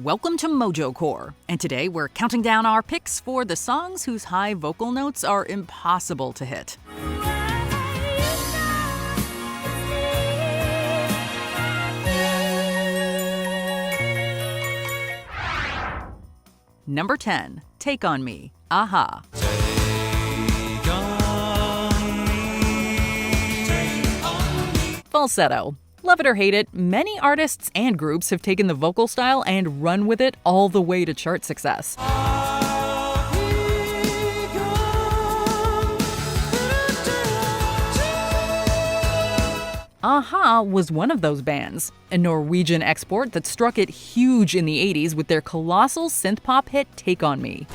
Welcome to Mojo Core, and today we're counting down our picks for the songs whose high vocal notes are impossible to hit. Number 10, Take On Me, Aha. Falsetto. Love it or hate it, many artists and groups have taken the vocal style and run with it all the way to chart success. Aha was one of those bands, a Norwegian export that struck it huge in the 80s with their colossal synth-pop hit Take On Me.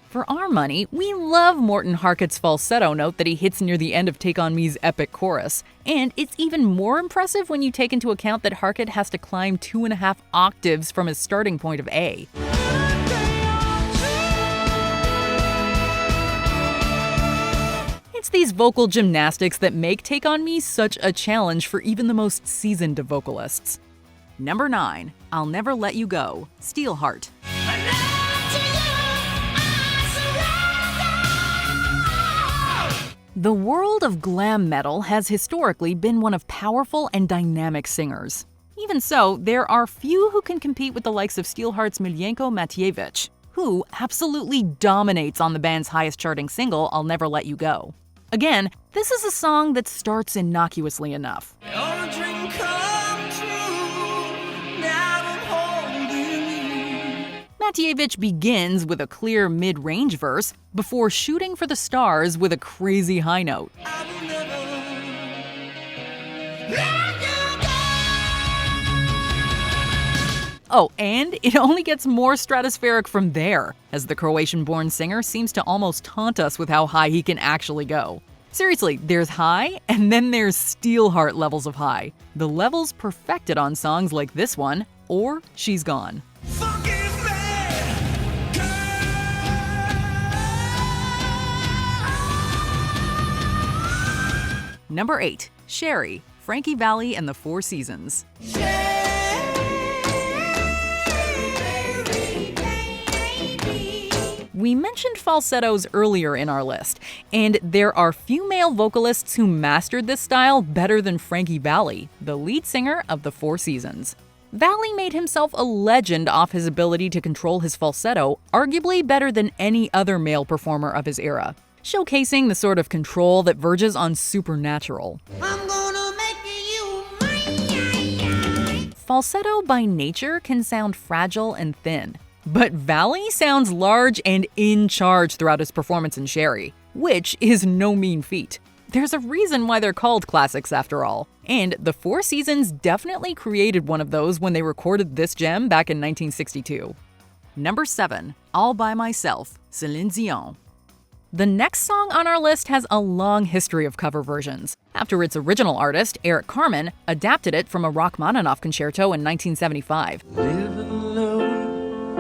For our money, we love Morten Harket's falsetto note that he hits near the end of Take On Me's epic chorus. And it's even more impressive when you take into account that Harket has to climb 2.5 octaves from his starting point of A. It's these vocal gymnastics that make Take On Me such a challenge for even the most seasoned of vocalists. Number 9, I'll Never Let You Go, Steelheart. The world of glam metal has historically been one of powerful and dynamic singers. Even so, there are few who can compete with the likes of Steelheart's Miljenko Matijevic, who absolutely dominates on the band's highest charting single, I'll Never Let You Go. Again, this is a song that starts innocuously enough. Matijevic begins with a clear mid-range verse before shooting for the stars with a crazy high note. Oh, and it only gets more stratospheric from there, as the Croatian-born singer seems to almost taunt us with how high he can actually go. Seriously, there's high, and then there's Steelheart levels of high. The levels perfected on songs like this one, or She's Gone. Number 8, Sherry, Frankie, Valli, and the Four Seasons. We mentioned falsettos earlier in our list, and there are few male vocalists who mastered this style better than Frankie Valli, the lead singer of the Four Seasons. Valli made himself a legend off his ability to control his falsetto, arguably better than any other male performer of his era, showcasing the sort of control that verges on supernatural. I'm gonna make you mine. Falsetto by nature can sound fragile and thin, but Valli sounds large and in charge throughout his performance in Sherry, which is no mean feat. There's a reason why they're called classics after all, and the Four Seasons definitely created one of those when they recorded this gem back in 1962. Number 7, All By Myself, Celine Dion. The next song on our list has a long history of cover versions, after its original artist, Eric Carmen, adapted it from a Rachmaninoff concerto in 1975. Living alone,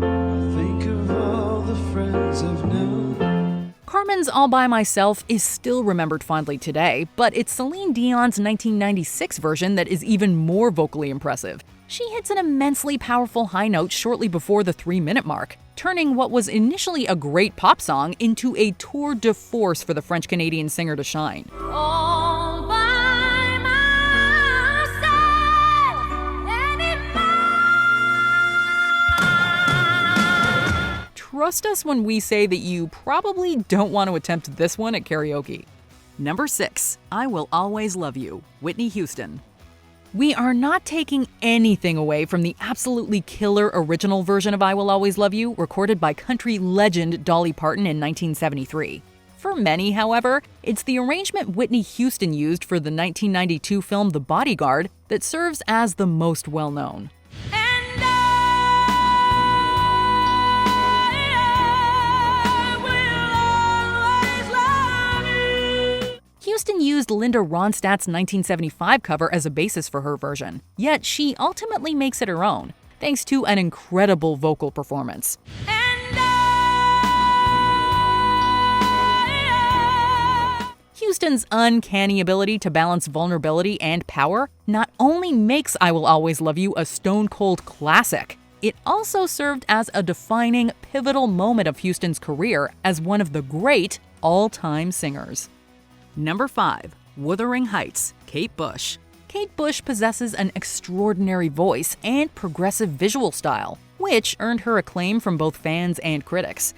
I think of all the friends I've known. Carmen's All By Myself is still remembered fondly today, but it's Celine Dion's 1996 version that is even more vocally impressive. She hits an immensely powerful high note shortly before the 3-minute mark, turning what was initially a great pop song into a tour de force for the French-Canadian singer to shine. All by myself anymore. Trust us when we say that you probably don't want to attempt this one at karaoke. Number 6, I Will Always Love You, Whitney Houston. We are not taking anything away from the absolutely killer original version of I Will Always Love You, recorded by country legend Dolly Parton in 1973. For many, however, it's the arrangement Whitney Houston used for the 1992 film The Bodyguard that serves as the most well-known. Houston used Linda Ronstadt's 1975 cover as a basis for her version, yet she ultimately makes it her own, thanks to an incredible vocal performance. Houston's uncanny ability to balance vulnerability and power not only makes I Will Always Love You a stone-cold classic, it also served as a defining, pivotal moment of Houston's career as one of the great all-time singers. Number 5. Wuthering Heights, Kate Bush. Kate Bush possesses an extraordinary voice and progressive visual style, which earned her acclaim from both fans and critics.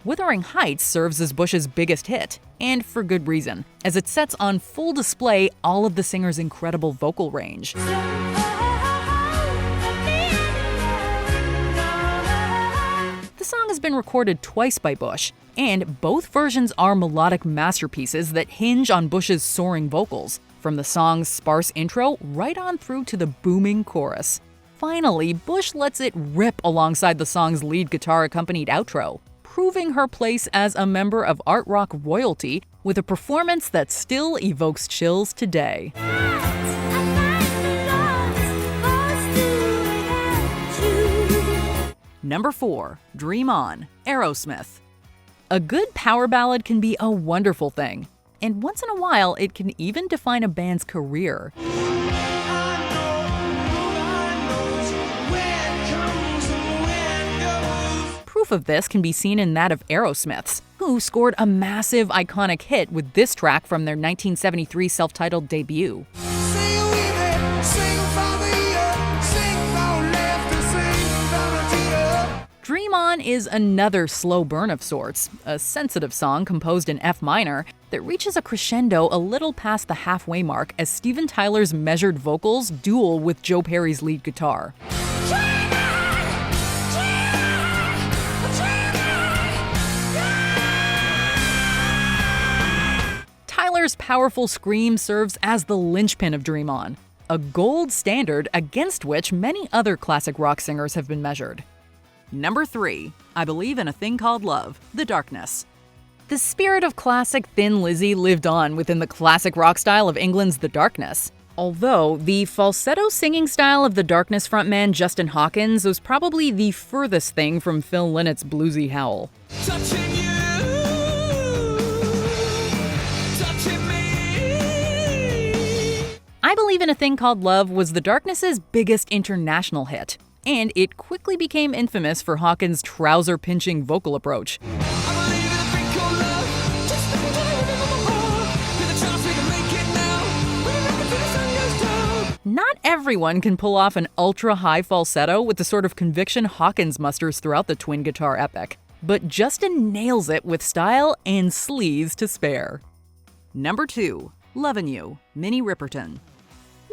Wuthering Heights serves as Bush's biggest hit, and for good reason, as it sets on full display all of the singer's incredible vocal range. The song has been recorded twice by Bush, and both versions are melodic masterpieces that hinge on Bush's soaring vocals, from the song's sparse intro right on through to the booming chorus. Finally, Bush lets it rip alongside the song's lead guitar-accompanied outro, proving her place as a member of art rock royalty with a performance that still evokes chills today. Number 4. Dream On, Aerosmith. A good power ballad can be a wonderful thing, and once in a while it can even define a band's career. Proof of this can be seen in that of Aerosmith's, who scored a massive, iconic hit with this track from their 1973 self-titled debut. Dream On is another slow burn of sorts, a sensitive song composed in F minor that reaches a crescendo a little past the halfway mark as Steven Tyler's measured vocals duel with Joe Perry's lead guitar. Tyler's powerful scream serves as the linchpin of Dream On, a gold standard against which many other classic rock singers have been measured. Number 3. I Believe in a Thing Called Love, The Darkness. The spirit of classic Thin Lizzy lived on within the classic rock style of England's The Darkness. Although the falsetto singing style of The Darkness frontman Justin Hawkins was probably the furthest thing from Phil Lynnett's bluesy howl. I Believe in a Thing Called Love was The Darkness's biggest international hit, and it quickly became infamous for Hawkins' trouser-pinching vocal approach. Not everyone can pull off an ultra-high falsetto with the sort of conviction Hawkins musters throughout the twin guitar epic, but Justin nails it with style and sleaze to spare. Number 2. Lovin You, Minnie Riperton.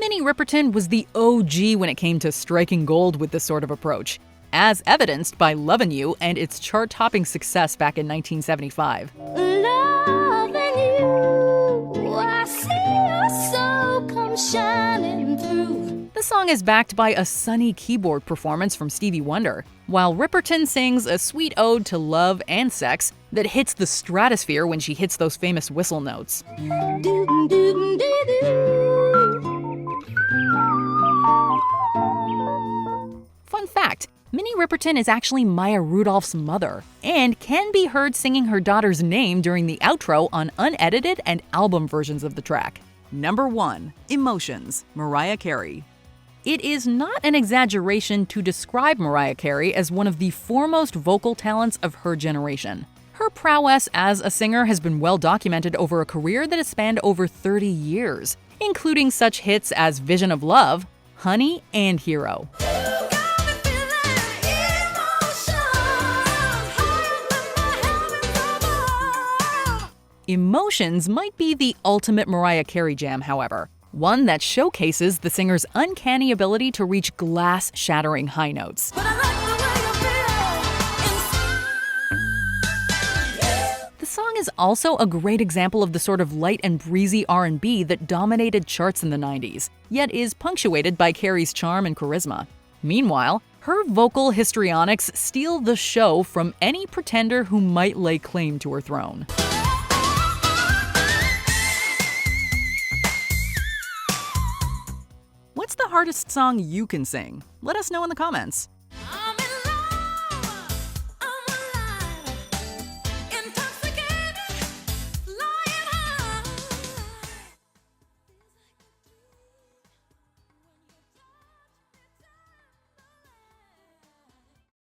Minnie Riperton was the OG when it came to striking gold with this sort of approach, as evidenced by Lovin You and its chart-topping success back in 1975. Lovin' you, I see your soul come shining through. The song is backed by a sunny keyboard performance from Stevie Wonder, while Riperton sings a sweet ode to love and sex that hits the stratosphere when she hits those famous whistle notes. Fun fact, Minnie Riperton is actually Maya Rudolph's mother, and can be heard singing her daughter's name during the outro on unedited and album versions of the track. Number 1. Emotions, Mariah Carey. It is not an exaggeration to describe Mariah Carey as one of the foremost vocal talents of her generation. Her prowess as a singer has been well documented over a career that has spanned over 30 years, including such hits as Vision of Love, Honey, and Hero. Emotions might be the ultimate Mariah Carey jam, however, one that showcases the singer's uncanny ability to reach glass-shattering high notes. The song is also a great example of the sort of light and breezy R&B that dominated charts in the 90s, yet is punctuated by Carey's charm and charisma. Meanwhile, her vocal histrionics steal the show from any pretender who might lay claim to her throne. What's the hardest song you can sing? Let us know in the comments.